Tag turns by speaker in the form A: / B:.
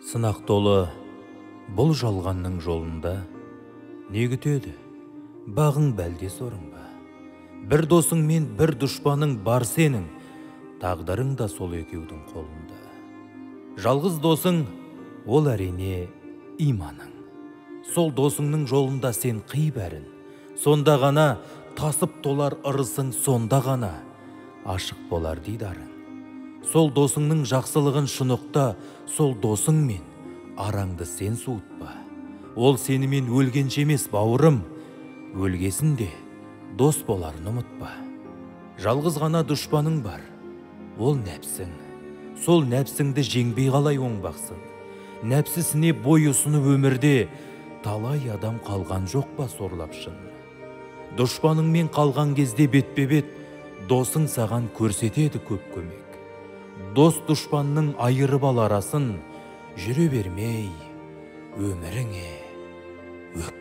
A: Сынақ толы бұл жалғанның жолында не күтеді? Бағың бәлде сорың ба? Бір досың мен бір дұшпаның бар сенің, тағдырың да сол екеудің қолында. Жалғыз досың ол әрине иманың. Сол досыңның жолында сен қи бәрін, сонда ғана тасып толар ырысың, сонда ғана ашық болар дидарың. Сол досыңның жақсылығын шынықта, сол досыңмен араңды сен суытпа. Ол сенімен өлгенше емес бауырым, өлгесінде дос боларын ұмытпа. Жалғыз ғана дұшпаның бар, ол нәпсің. Сол нәпсіңді жеңбей қалай оңбақсың? Нәпсісіне бой ұсынып өмірде талай адам қалған жоқ па сорлап шын? Дұшпаныңмен қалған кезде бетпе-бет досың саған көрсетеді көп көмек. Дос дұшпанның айырып ал арасын, жүре бермей өміріңе өк